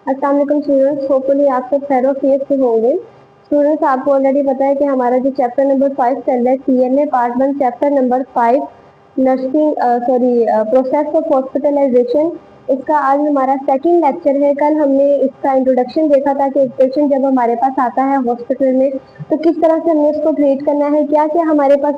अस्सलाम वालेकुम students, hopefully आप सब खैर खैरियत से होंगे। स्टूडेंट्स, आपको ऑलरेडी पता है कि हमारा जो चैप्टर नंबर 5 चल रहा है CNA part 1 chapter number 5 nursing process of hospitalization, इसका आज हमारा सेकंड लेक्चर है। कल हमने इसका इंट्रोडक्शन देखा था कि एक पेशेंट जब हमारे पास आता है हॉस्पिटल में तो किस तरह से हमें उसको ट्रीट करना है, क्या क्या हमारे पास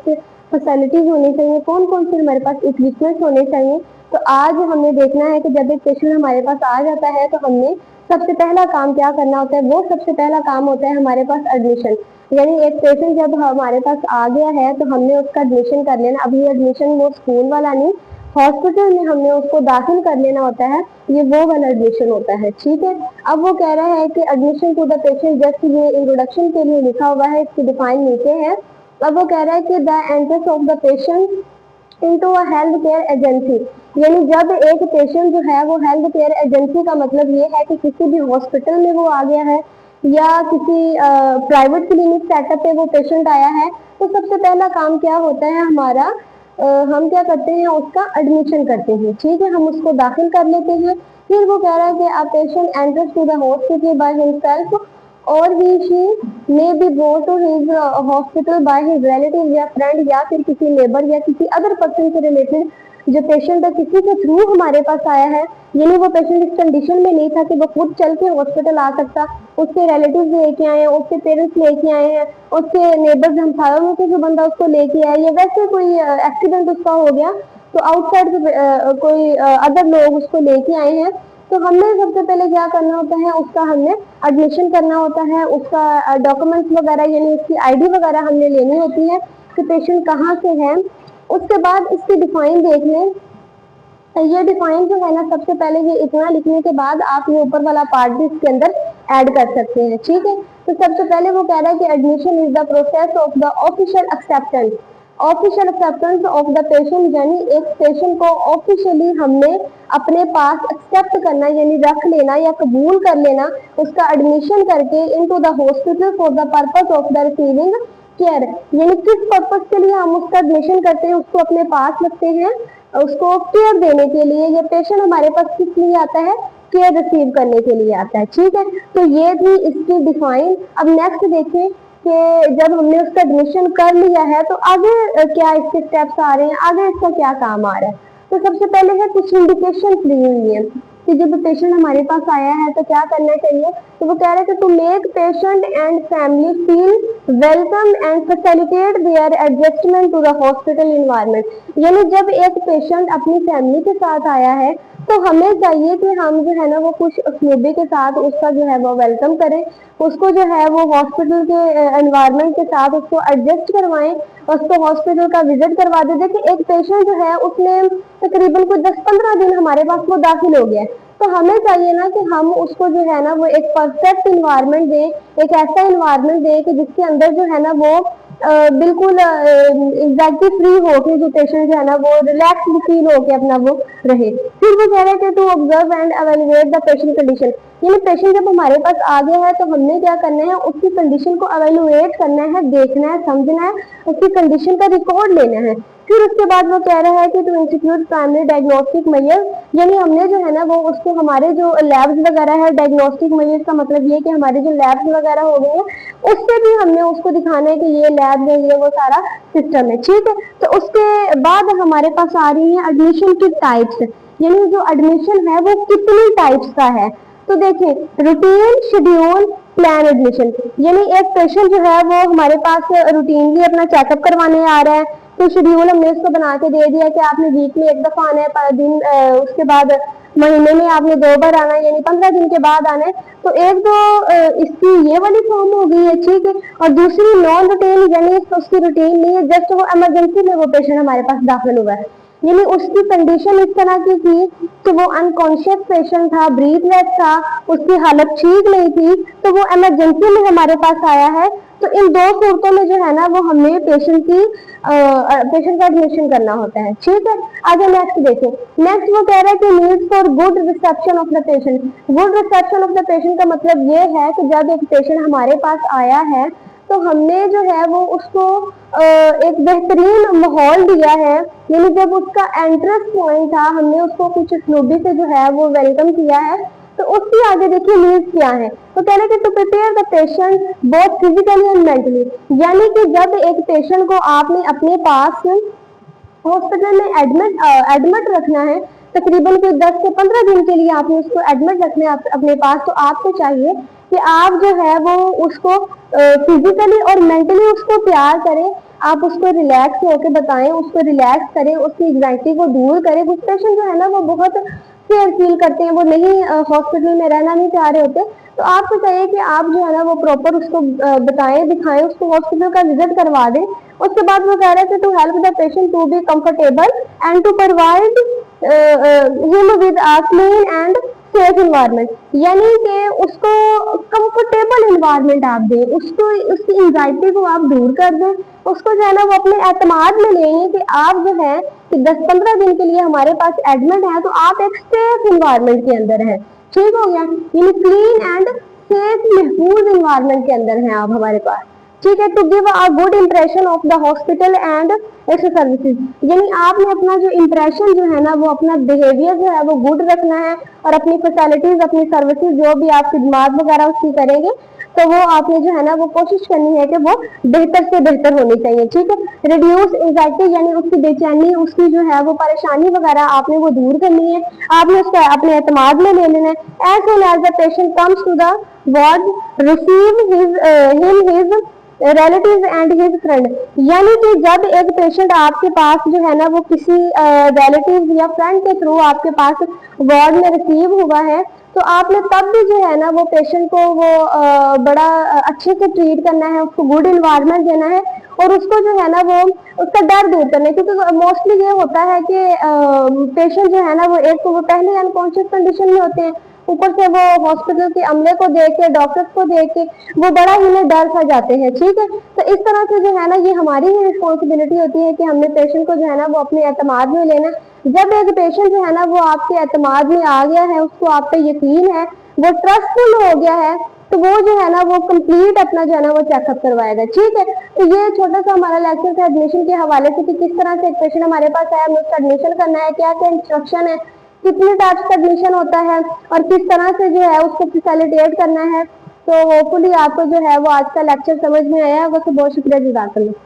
फैसिलिटीज होनी चाहिए, कौन कौन से हमारे पास इक्विपमेंट्स होने चाहिए। तो आज हमें देखना है कि जब एक पेशेंट हमारे पास आ जाता है तो हमने सबसे पहला काम क्या करना होता है। वो सबसे पहला काम होता है हमारे पास एडमिशन, यानी एक पेशेंट जब हमारे पास आ गया है तो हमने उसका एडमिशन कर लेना। अभी एडमिशन वो स्कूल वाला नहीं, हॉस्पिटल में हमने उसको दाखिल कर लेना होता है, ये वो वाला एडमिशन होता है। ठीक है, अब वो कह रहा है कि admission to the patient, just ये इंट्रोडक्शन के लिए लिखा हुआ है, इसकी डिफाइन नीचे है। अब वो कह रहा है कि the entrance of the patient into a health care agency, यानी जब एक पेशेंट जो है वो हेल्थ केयर एजेंसी का मतलब ये है कि किसी भी हॉस्पिटल में वो आ गया है या किसी प्राइवेट क्लिनिक सेटअप पे वो पेशेंट आया है, तो सबसे पहला काम क्या होता है हमारा, हम क्या करते हैं, उसका एडमिशन करते हैं। ठीक है, हम उसको दाखिल कर लेते हैं। फिर वो कह रहा है कि a patient enters to the hospital by himself और he she may be go to his hospital by his relative या फ्रेंड या फिर किसी नेबर या किसी अदर पर्सन से रिलेटेड। जो पेशेंट है किसी के थ्रू हमारे पास आया है, यानी वो पेशेंट इस कंडीशन में नहीं था कि वो खुद चल के हॉस्पिटल आ सकता, उसके रिलेटिव लेके आए हैं, उसके पेरेंट्स लेके आए हैं, उसके नेबर्स हमसायों में से जो बंदा उसको लेके आया, या वैसे कोई एक्सीडेंट उसका हो गया तो आउटसाइड से कोई अदर लोग उसको लेके आए हैं। तो हमने सबसे पहले क्या करना होता है, उसका हमने एडमिशन करना होता है, उसका डॉक्यूमेंट्स वगैरह यानी उसकी आईडी वगैरह हमने लेनी होती है कि पेशेंट कहाँ से है। उसके बाद इसकी डिफाइन देख लें। ये डिफाइन जो है ना, सबसे पहले ये इतना लिखने के बाद आप ये ऊपर वाला पार्ट भी इसके अंदर ऐड कर सकते हैं। ठीक है, तो सबसे पहले वो कह रहा है कि admission is the process of the official acceptance, official acceptance of the patient, यानी एक पेशेंट को ऑफिशियली हमने अपने पास एक्सेप्ट करना यानी रख लेना या कबूल कर लेना, उसका एडमिशन करके into the hospital for the purpose of the receiving care, यानी किस पर्पज के लिए हम उसका एडमिशन करते हैं, उसको अपने पास रखते हैं, उसको केयर देने के लिए। ये पेशेंट हमारे पास किस लिए आता है, केयर रिसीव करने के लिए आता है। ठीक है, तो ये थी इसकी डिफाइन। अब नेक्स्ट देखें कि जब हमने उसका एडमिशन कर लिया है तो आगे क्या इसके स्टेप्स आ रहे हैं, आगे इसका क्या काम आ रहा है। तो सबसे पहले है कुछ इंडिकेशन दी हुई है कि जब पेशेंट हमारे पास आया है तो क्या करना चाहिए। तो वो कह रहे थे to make patient and family feel welcome and facilitate their adjustment to the hospital environment, यानी जब एक पेशेंट अपनी फैमिली के साथ आया है तो हमें चाहिए कि हम जो है ना वो कुछ उसलूबी के साथ उसका जो है वो वेलकम करें, उसको जो है वो हॉस्पिटल के एनवायरनमेंट के साथ उसको एडजस्ट करवाएं, उसको हॉस्पिटल का विजिट करवा दे। देखिए एक पेशेंट जो है उसने तकरीबन कुछ 10-15 दिन हमारे पास वो दाखिल हो गया है, तो हमें चाहिए ना कि हम उसको जो है ना वो एक परफेक्ट इन्वायरमेंट दें, एक ऐसा इन्वायरमेंट दें कि जिसके अंदर जो है ना वो बिल्कुल एग्जैक्टली फ्री हो के जो पेशेंट जो है ना वो रिलैक्स फील हो के अपना वो रहे। फिर वो कह रहे थे to observe and evaluate the patient condition, यानी पेशेंट जब हमारे पास आ गया है तो हमने क्या करना है, उसकी कंडीशन को एवेलुएट करना है, देखना है, समझना है, उसकी कंडीशन का रिकॉर्ड लेना है। फिर उसके बाद वो कह रहा है कि to institute primary diagnostic measure, यानी हमने जो है ना वो उसको हमारे जो लैब्स वगैरह है, डायग्नोस्टिक मेजर का मतलब ये कि हमारे जो लैब्स वगैरह हो गए हैं उससे भी हमने उसको दिखाना है कि ये लैब है, ये वो सारा सिस्टम है। ठीक है, तो उसके बाद हमारे पास आ रही है एडमिशन की टाइप्स, यानी जो एडमिशन है वो कितनी टाइप्स का है। तो देखिए रूटीन, शेड्यूल, प्लान एडमिशन, यानी एक पेशेंट जो है वो हमारे पास रूटीनली अपना चेकअप करवाने आ रहा है, तो शेड्यूल हमने उसको बना के दे दिया कि आपने वीक में एक दफा आना है, दिन उसके बाद महीने में आपने 2 बार आना है, यानी 15 दिन के बाद आना है। तो एक तो इसकी ये वाली फॉर्म हो गई है। ठीक है, और दूसरी नॉन रूटीन, यानी उसकी रूटीन नहीं है, जस्ट वो इमरजेंसी में वो पेशेंट हमारे पास दाखिल हुआ है, यानी उसकी कंडीशन इस तरह की थी कि वो अनकॉन्शियस पेशेंट था, ब्रीथलेस था, उसकी हालत ठीक नहीं थी, तो वो इमरजेंसी में हमारे पास आया है। तो इन दो सूरतों में जो है ना वो हमें पेशेंट का एडमिशन करना होता है। ठीक है, आगे नेक्स्ट देखें। नेक्स्ट वो कह रहा है कि needs for good reception of the patient. Good reception of the patient का मतलब ये है कि जब एक पेशेंट हमारे पास आया है तो हमने जो है वो उसको एक बेहतरीन माहौल दिया है, यानी जब उसका एंट्रेंस पॉइंट था हमने उसको कुछ स्नूबी से जो है वो वेलकम किया है, तो उसकी आगे देखिए नीड्स क्या है। तो कह रहे कि to prepare the patient both physically and mentally, यानी कि जब एक पेशेंट को आपने अपने पास हॉस्पिटल में एडमिट रखना है, तकरीबन कोई 10 से 15 दिन के लिए आपने उसको एडमिट रखना है अपने पास, तो आपको चाहिए कि आप जो है वो उसको फिजिकली और मेंटली उसको प्यार करें, आप उसको रिलैक्स होकर बताएं, उसको रिलैक्स करें, उसकी एंग्जाइटी को दूर करें। कुछ पेशेंट जो है ना वो बहुत फेयर फील करते हैं, वो नहीं हॉस्पिटल में रहना नहीं चाह रहे होते, तो आपको चाहिए कि आप जो है ना वो प्रॉपर उसको बताएं, दिखाएं, उसको हॉस्पिटल का विजिट करवा दें। उसके बाद वो कह रहे थे to help the patient to be comfortable and to provide him with a clean and safe environment, यानी कि उसको कंफर्टेबल इन्वायरमेंट आप दें, उसको उसकी एंजाइटी को आप दूर कर दें, उसको जो है ना वो अपने एतमाद में लेंगे कि आप जो है कि 10-15 दिन के लिए हमारे पास एडमिट है, तो आप एक सेफ इन्वायरमेंट के अंदर हैं। ठीक हो गया, यानी क्लीन एंड सेफ महफूज इन्वायरमेंट के अंदर हैं आप हमारे पास। ठीक है, to give a good impression of the hospital and its services, यानी आपने अपना जो इंप्रेशन जो है ना वो अपना बिहेवियर जो है वो गुड रखना है, और अपनी फैसिलिटीज अपनी सर्विसेज जो भी आप खिदमात वगैरह उसकी करेंगे तो वो आपने जो है ना वो कोशिश करनी है कि वो बेहतर से बेहतर होनी चाहिए। ठीक है, रिड्यूस एंजाइटी, यानी उसकी बेचैनी, उसकी जो है वो परेशानी वगैरह आपने वो दूर करनी है, आपने उसका अपने एतमाद में ले लेना है। As soon as the patient comes to the ward receive his relative and his friend, यानी कि जब एक पेशेंट आपके पास जो है ना वो किसी रिलेटिव या फ्रेंड के थ्रू आपके पास वार्ड में रिसीव हुआ है, तो आपने तब भी जो है ना वो पेशेंट को वो बड़ा अच्छे से ट्रीट करना है, उसको गुड इन्वायरमेंट देना है, और उसको जो है ना वो उसका डर दूर करना है। क्योंकि मोस्टली ये होता है कि पेशेंट जो है ना वो एक तो वो पहले अनकॉन्शियस कंडीशन में होते हैं, ऊपर से वो हॉस्पिटल के अमले को देख के, डॉक्टर्स को देख के वो बड़ा ही में डर सा जाते हैं। ठीक है, तो इस तरह से जो है ना ये हमारी ही रिस्पॉन्सिबिलिटी होती है कि हमने पेशेंट को जो है ना वो अपने एतमाद में लेना। जब एक पेशेंट जो है ना वो आपके एतमाद में आ गया है, उसको आप पे यकीन है, वो ट्रस्टफुल हो गया है, तो वो जो है ना वो कंप्लीट अपना जो है ना वो चेकअप करवाएगा। ठीक है, तो ये छोटा सा हमारा लेक्चर था एडमिशन के हवाले से कि किस तरह से एक पेशेंट हमारे पास आया, हमें उसका एडमिशन करना है, क्या क्या इंस्ट्रक्शन है, कितने टाइप का एडमिशन होता है, और किस तरह से जो है उसको फैसिलिटेट करना है। तो होपफुली आपको जो है वो आज का लेक्चर समझ में आया है। बहुत शुक्रिया जज़ाकल्लाह।